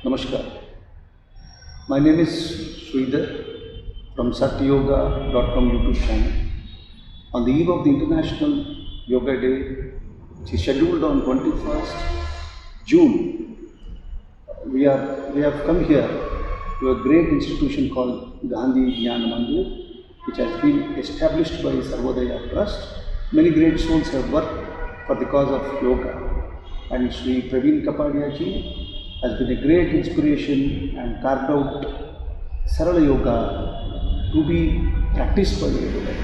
Namaskar. My name is Sridhar from satyoga.com YouTube channel. On the eve of the International Yoga Day, which is scheduled on 21st June, we have come here to a great institution called Gandhi Jnana Mandir, which has been established by Sarvodaya Trust. Many great souls have worked for the cause of yoga, and Sri Praveen Kapadia ji has been a great inspiration and carved out Sarala Yoga to be practiced by everyone.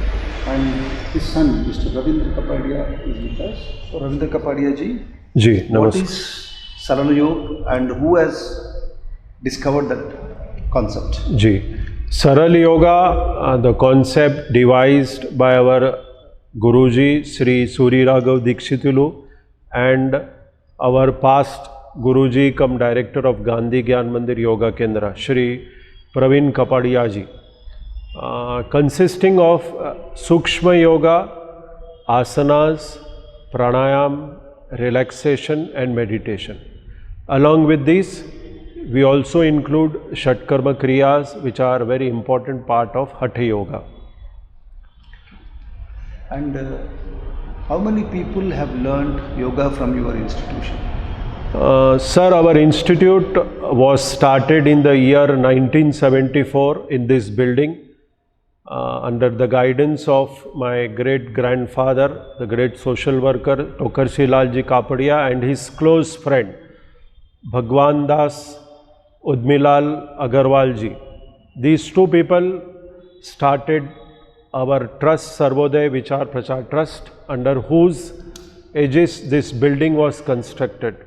And his son, Mr. Ravindra Kapadia, is with us. So, Ravindra Kapadia ji, what is Sarala Yoga and who has discovered that concept? Ji, Sarala Yoga, the concept devised by our Guruji, Sri Suri Raghav Dikshitulu, and our past Guruji cum Director of Gandhi Gyan Mandir Yoga Kendra, Shri Praveen Kapadia ji, consisting of Sukshma Yoga, Asanas, Pranayam, relaxation and meditation. Along with this, we also include Shatkarma Kriyas, which are a very important part of Hatha Yoga. And how many people have learned yoga from your institution? Sir, our institute was started in the year 1974 in this building under the guidance of my great-grandfather, the great social worker Tokarshi Lalji Kapadia, and his close friend Bhagwan Das Udmilal Agarwal ji. These two people started our trust, Sarvodaya Vichar Prachar Trust, under whose aegis this building was constructed.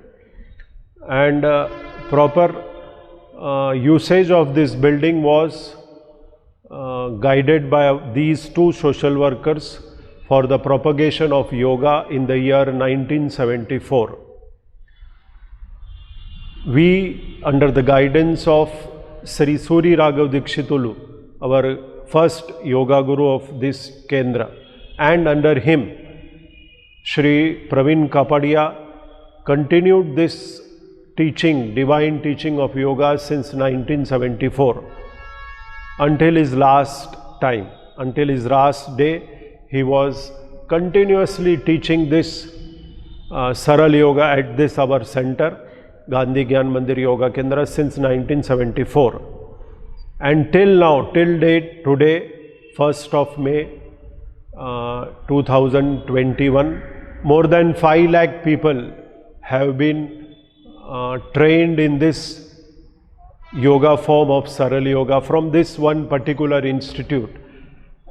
And proper usage of this building was guided by these two social workers for the propagation of yoga in the year 1974. We, under the guidance of Sri Suri Raghav Dikshitulu, our first yoga guru of this Kendra, and under him Shri Praveen Kapadia, continued this teaching, divine teaching of yoga since 1974 until his last time, until his last day. He was continuously teaching this Sarala Yoga at this our center, Gandhi Gyan Mandir Yoga Kendra, since 1974. And till now, till date, today, 1st of May 2021, more than 5 lakh people have been trained in this yoga form of Sarala Yoga from this one particular institute,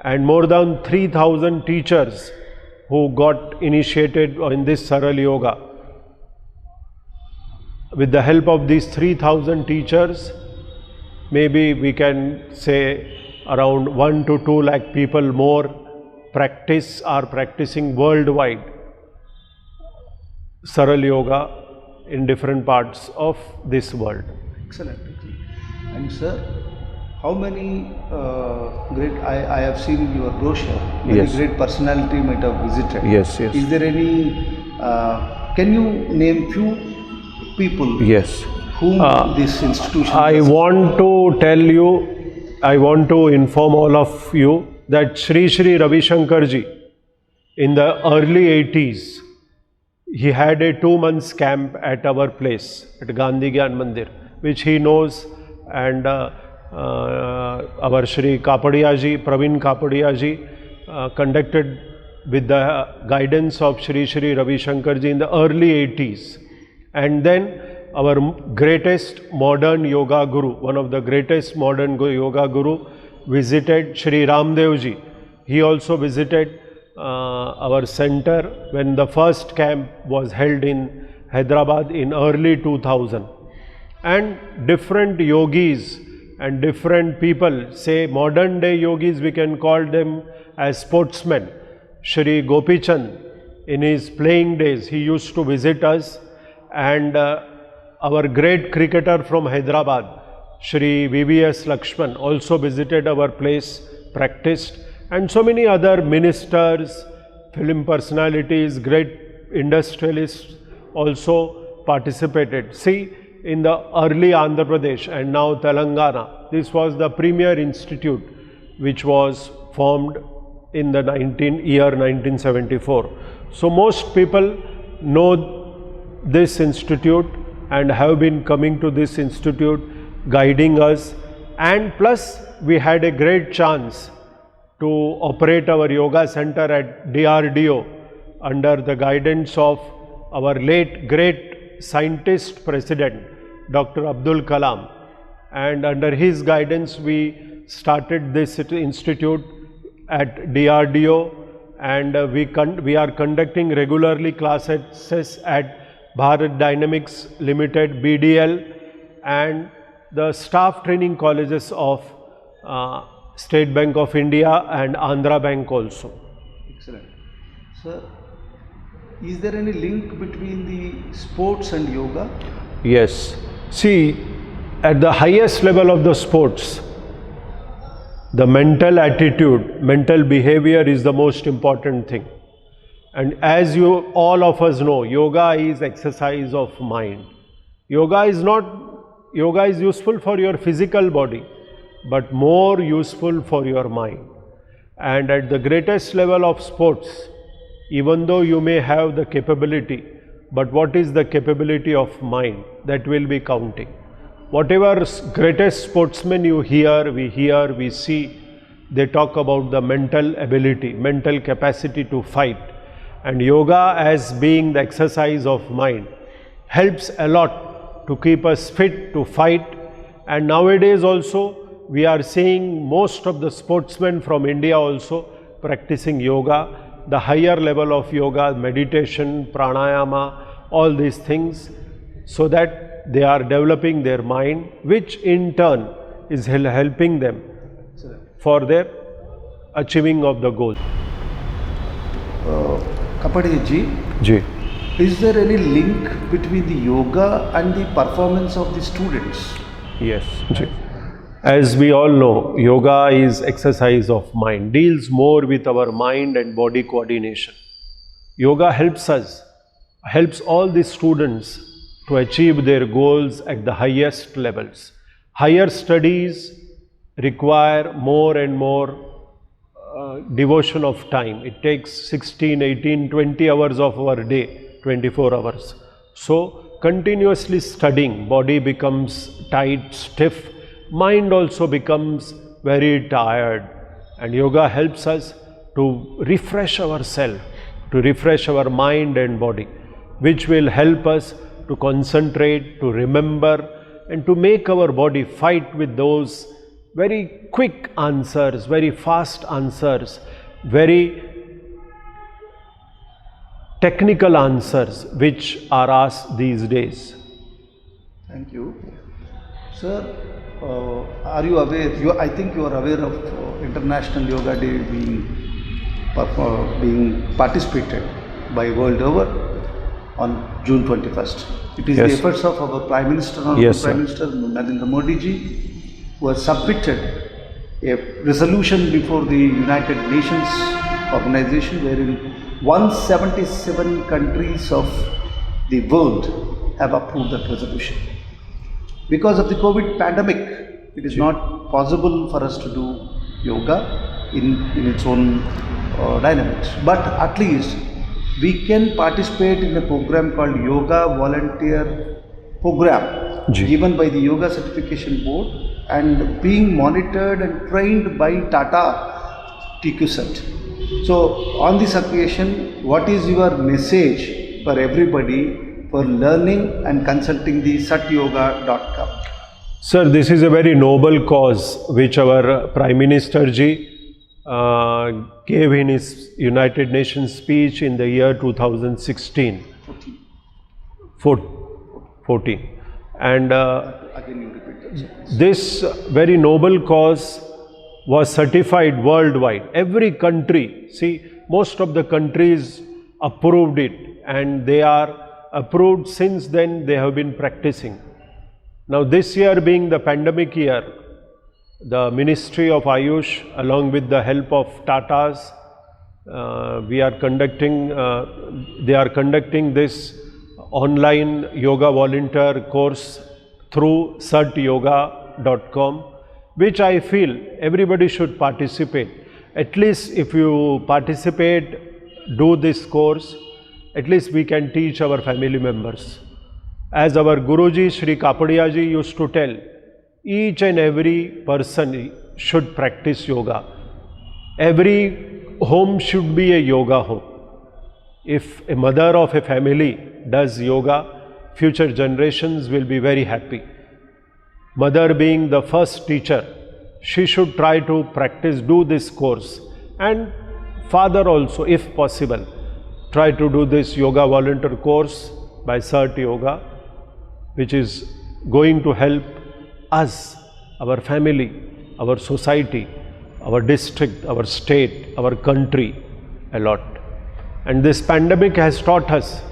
and more than 3,000 teachers who got initiated in this Sarala Yoga. With the help of these 3,000 teachers, maybe we can say around 1 to 2 lakh people more are practicing worldwide Sarala Yoga in different parts of this world. Excellent. And sir, how many I have seen your brochure, many Yes. great personality might have visited. Yes, yes. Is there any, can you name few people Yes. whom this institution I has? want to tell you, I want to inform all of you that Sri Ravi Shankar ji, in the early 80s, he had a 2 months camp at our place, at Gandhi Gyan Mandir, which he knows, and our Shri Kapadia ji, Praveen Kapadia ji, conducted with the guidance of Sri Ravi Shankar ji in the early 80s. And then our greatest modern yoga guru, one of the greatest modern yoga guru, visited Shri Ramdev ji. He also visited our center when the first camp was held in Hyderabad in early 2000. And different yogis and different people, say modern day yogis, we can call them as sportsmen. Shri Gopichand, in his playing days, he used to visit us, and our great cricketer from Hyderabad, Shri VVS Lakshman, also visited our place, practiced, and so many other ministers, film personalities, great industrialists also participated. See, in the early Andhra Pradesh and now Telangana. This was the premier institute which was formed in the year 1974. So most people know this institute and have been coming to this institute, guiding us, and plus we had a great chance to operate our yoga center at DRDO under the guidance of our late great scientist president Dr. Abdul Kalam, and under his guidance we started this institute at DRDO, and we are conducting regularly classes at Bharat Dynamics Limited, BDL, and the staff training colleges of State Bank of India and Andhra Bank also. Excellent. Sir, is there any link between the sports and yoga? Yes. See, at the highest level of the sports, the mental attitude, mental behavior is the most important thing. And as all of us know, yoga is exercise of mind. Yoga is useful for your physical body, but more useful for your mind. And at the greatest level of sports, even though you may have the capability, but what is the capability of mind? That will be counting. Whatever greatest sportsmen you hear, we see, they talk about the mental ability, mental capacity to fight. And yoga, as being the exercise of mind, helps a lot to keep us fit to fight. And nowadays also, we are seeing most of the sportsmen from India also practicing yoga, the higher level of yoga, meditation, pranayama, all these things, so that they are developing their mind, which in turn is helping them for their achieving of the goal. Kapade ji, is there any link between the yoga and the performance of the students? Yes. As we all know, yoga is exercise of mind, deals more with our mind and body coordination. Yoga helps all the students to achieve their goals at the highest levels. Higher studies require more and more devotion of time. It takes 16, 18, 20 hours of our day, 24 hours. So continuously studying, body becomes tight, stiff, mind also becomes very tired, and yoga helps us to refresh ourselves, to refresh our mind and body, which will help us to concentrate, to remember, and to make our body fight with those very quick answers, very fast answers, very technical answers which are asked these days. Thank you. Sir, are you aware, I think you are aware of International Yoga Day being participated by world over on June 21st. It is the efforts of our Prime Minister, Prime Minister Narendra Modi ji, who has submitted a resolution before the United Nations organization wherein 177 countries of the world have approved that resolution. Because of the COVID pandemic, it is not possible for us to do yoga in its own dynamics. But at least we can participate in a program called Yoga Volunteer Program given by the Yoga Certification Board and being monitored and trained by Tata TQCert. So on this occasion, what is your message for everybody for learning and consulting the satyoga.com? Sir, this is a very noble cause which our Prime Minister ji gave in his United Nations speech in the year 2016. 14. And Again you repeat that. This very noble cause was certified worldwide. Every country, see, most of the countries approved it, and they are approved since then. They have been practicing. Now this year being the pandemic year, the Ministry of Ayush, along with the help of Tatas, they are conducting this online yoga volunteer course through satyoga.com, which I feel everybody should participate. At least if you participate, do this course, at least we can teach our family members. As our Guruji Sri Kapadia ji used to tell, each and every person should practice yoga. Every home should be a yoga home. If a mother of a family does yoga, future generations will be very happy. Mother being the first teacher, she should try to practice, do this course. And father also, if possible, try to do this yoga volunteer course by Sat Yoga, which is going to help us, our family, our society, our district, our state, our country a lot. And this pandemic has taught us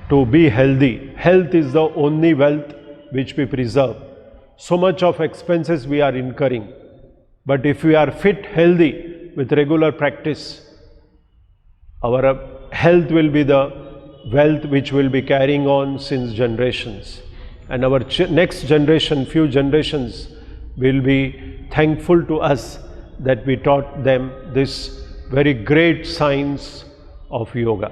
to be healthy. Health is the only wealth which we preserve. So much of expenses we are incurring. But if we are fit, healthy with regular practice, our health will be the wealth which will be carrying on since generations. And our next generation, few generations, will be thankful to us that we taught them this very great science of yoga.